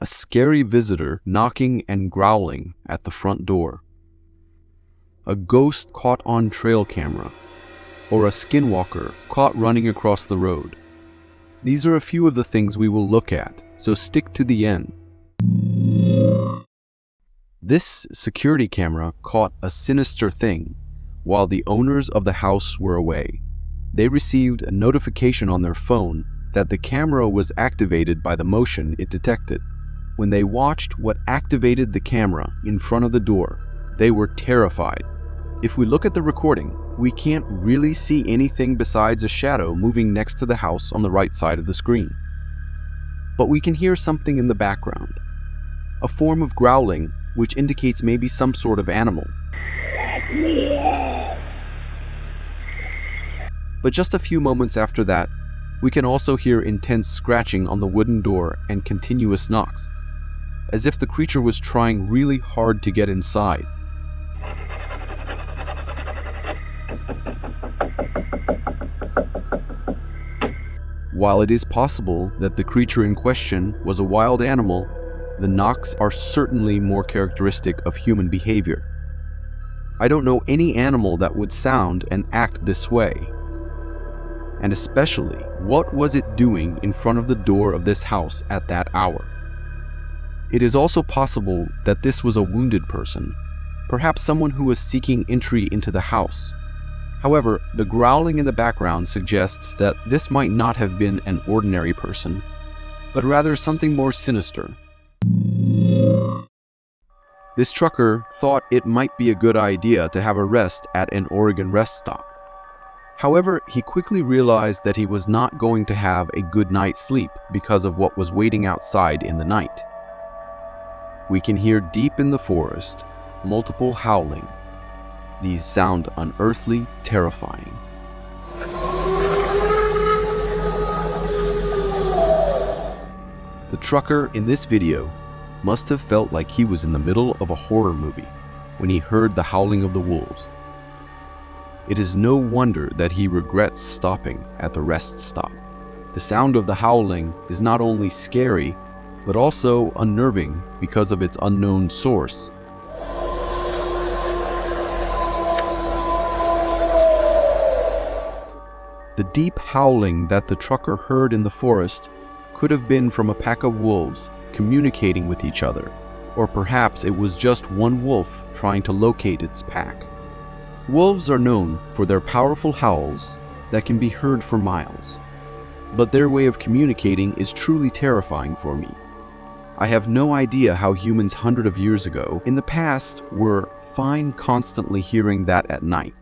a scary visitor knocking and growling at the front door, a ghost caught on trail camera, or a skinwalker caught running across the road. These are a few of the things we will look at, so stick to the end. This security camera caught a sinister thing while the owners of the house were away. They received a notification on their phone that the camera was activated by the motion it detected. When they watched what activated the camera in front of the door, they were terrified. If we look at the recording, we can't really see anything besides a shadow moving next to the house on the right side of the screen. But we can hear something in the background, a form of growling which indicates maybe some sort of animal. But just a few moments after that, we can also hear intense scratching on the wooden door and continuous knocks, as if the creature was trying really hard to get inside. While it is possible that the creature in question was a wild animal, the knocks are certainly more characteristic of human behavior. I don't know any animal that would sound and act this way. And especially, what was it doing in front of the door of this house at that hour? It is also possible that this was a wounded person, perhaps someone who was seeking entry into the house. However, the growling in the background suggests that this might not have been an ordinary person, but rather something more sinister. This trucker thought it might be a good idea to have a rest at an Oregon rest stop. However, he quickly realized that he was not going to have a good night's sleep because of what was waiting outside in the night. We can hear deep in the forest multiple howling. These sound unearthly, terrifying. The trucker in this video must have felt like he was in the middle of a horror movie when he heard the howling of the wolves. It is no wonder that he regrets stopping at the rest stop. The sound of the howling is not only scary, but also unnerving because of its unknown source. The deep howling that the trucker heard in the forest could have been from a pack of wolves communicating with each other, or perhaps it was just one wolf trying to locate its pack. Wolves are known for their powerful howls that can be heard for miles, but their way of communicating is truly terrifying for me. I have no idea how humans hundreds of years ago in the past were fine constantly hearing that at night.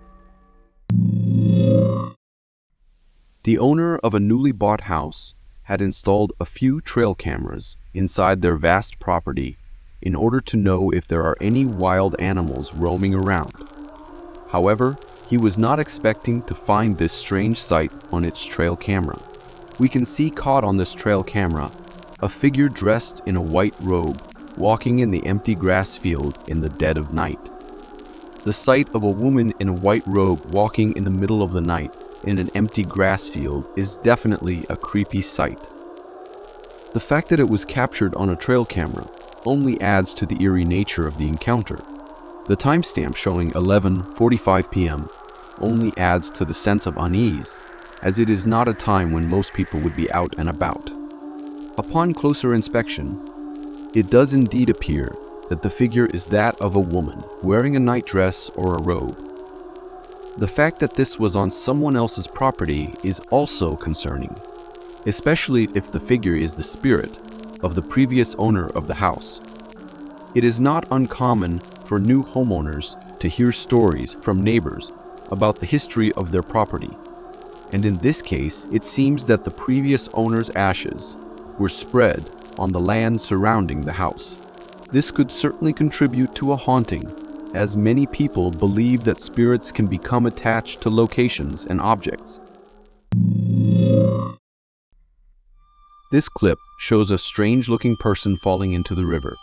The owner of a newly bought house had installed a few trail cameras inside their vast property in order to know if there are any wild animals roaming around. However, he was not expecting to find this strange sight on its trail camera. We can see caught on this trail camera a figure dressed in a white robe walking in the empty grass field in the dead of night. The sight of a woman in a white robe walking in the middle of the night in an empty grass field is definitely a creepy sight. The fact that it was captured on a trail camera only adds to the eerie nature of the encounter. The timestamp showing 11:45 p.m. only adds to the sense of unease, as it is not a time when most people would be out and about. Upon closer inspection, it does indeed appear that the figure is that of a woman wearing a nightdress or a robe. The fact that this was on someone else's property is also concerning, especially if the figure is the spirit of the previous owner of the house. It is not uncommon for new homeowners to hear stories from neighbors about the history of their property, and in this case, it seems that the previous owner's ashes were spread on the land surrounding the house. This could certainly contribute to a haunting, as many people believe that spirits can become attached to locations and objects. This clip shows a strange-looking person falling into the river.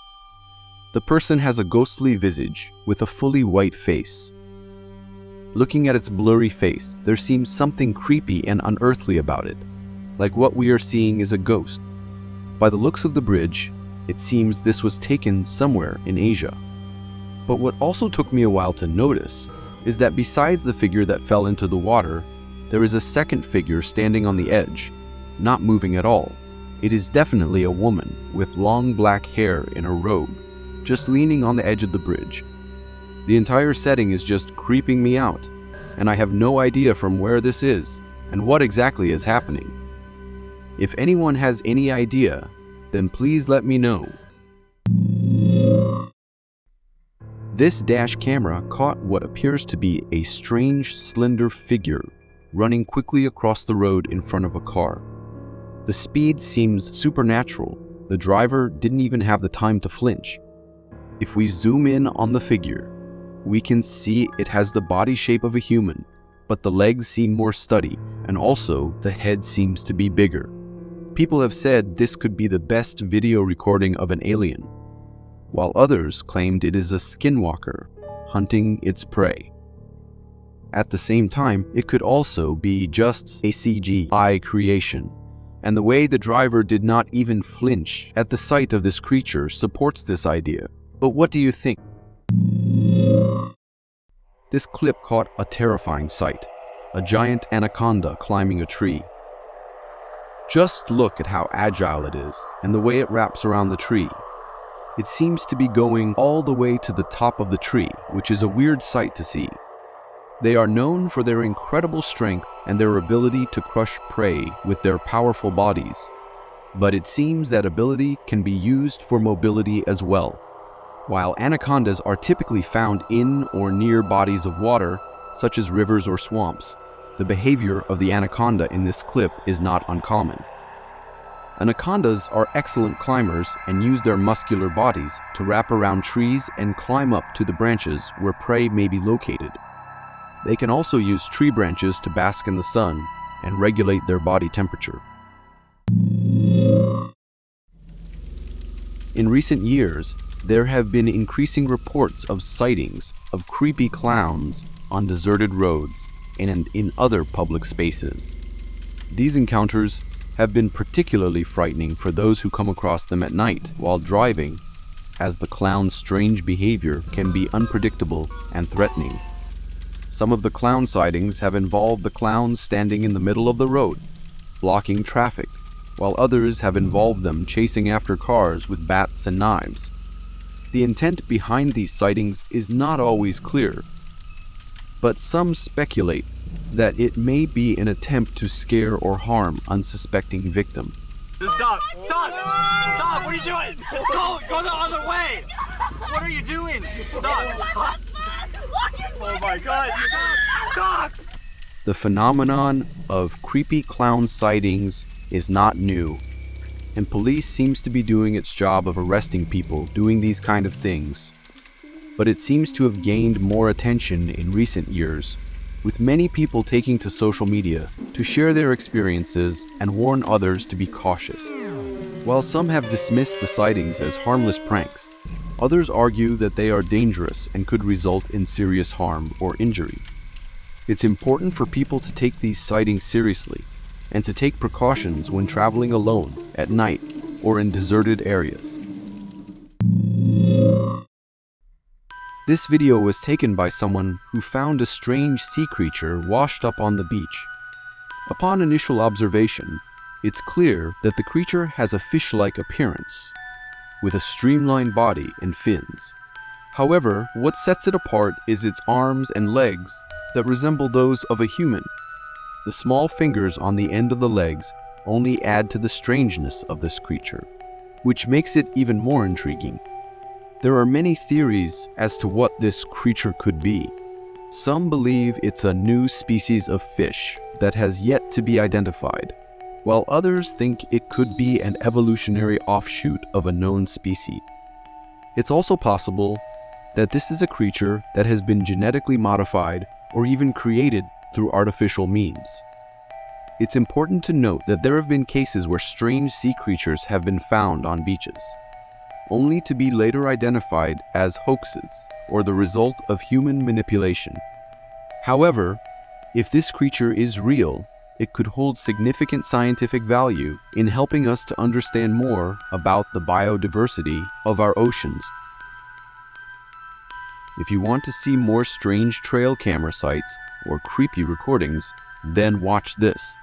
The person has a ghostly visage with a fully white face. Looking at its blurry face, there seems something creepy and unearthly about it, like what we are seeing is a ghost. By the looks of the bridge, It seems this was taken somewhere in Asia. But what also took me a while to notice is that besides the figure that fell into the water, there is a second figure standing on the edge, not moving at all. It is definitely a woman with long black hair in a robe, just leaning on the edge of the bridge. The entire setting is just creeping me out, and I have no idea from where this is and what exactly is happening. If anyone has any idea, then please let me know. This dash camera caught what appears to be a strange, slender figure running quickly across the road in front of a car. The speed seems supernatural. The driver didn't even have the time to flinch. If we zoom in on the figure, we can see it has the body shape of a human, but the legs seem more stubby, and also the head seems to be bigger. People have said this could be the best video recording of an alien, while others claimed it is a skinwalker hunting its prey. At the same time, it could also be just a CGI creation, and the way the driver did not even flinch at the sight of this creature supports this idea. But what do you think? This clip caught a terrifying sight, a giant anaconda climbing a tree. Just look at how agile it is and the way it wraps around the tree. It seems to be going all the way to the top of the tree, which is a weird sight to see. They are known for their incredible strength and their ability to crush prey with their powerful bodies. But it seems that ability can be used for mobility as well. While anacondas are typically found in or near bodies of water, such as rivers or swamps, the behavior of the anaconda in this clip is not uncommon. Anacondas are excellent climbers and use their muscular bodies to wrap around trees and climb up to the branches where prey may be located. They can also use tree branches to bask in the sun and regulate their body temperature. In recent years, there have been increasing reports of sightings of creepy clowns on deserted roads and in other public spaces. These encounters have been particularly frightening for those who come across them at night while driving, as the clown's strange behavior can be unpredictable and threatening. Some of the clown sightings have involved the clowns standing in the middle of the road, blocking traffic, while others have involved them chasing after cars with bats and knives. The intent behind these sightings is not always clear, but some speculate that it may be an attempt to scare or harm unsuspecting victims. Stop! Stop! Stop! What are you doing? Go the other way! What are you doing? Stop! Oh my God! Stop! The phenomenon of creepy clown sightings is not new, and police seems to be doing its job of arresting people doing these kind of things. But it seems to have gained more attention in recent years, with many people taking to social media to share their experiences and warn others to be cautious. While some have dismissed the sightings as harmless pranks, others argue that they are dangerous and could result in serious harm or injury. It's important for people to take these sightings seriously and to take precautions when traveling alone at night or in deserted areas. This video was taken by someone who found a strange sea creature washed up on the beach. Upon initial observation, it's clear that the creature has a fish-like appearance, with a streamlined body and fins. However, what sets it apart is its arms and legs that resemble those of a human. The small fingers on the end of the legs only add to the strangeness of this creature, which makes it even more intriguing. There are many theories as to what this creature could be. Some believe it's a new species of fish that has yet to be identified, while others think it could be an evolutionary offshoot of a known species. It's also possible that this is a creature that has been genetically modified or even created through artificial means. It's important to note that there have been cases where strange sea creatures have been found on beaches, only to be later identified as hoaxes or the result of human manipulation. However, if this creature is real, it could hold significant scientific value in helping us to understand more about the biodiversity of our oceans. If you want to see more strange trail camera sites or creepy recordings, then watch this.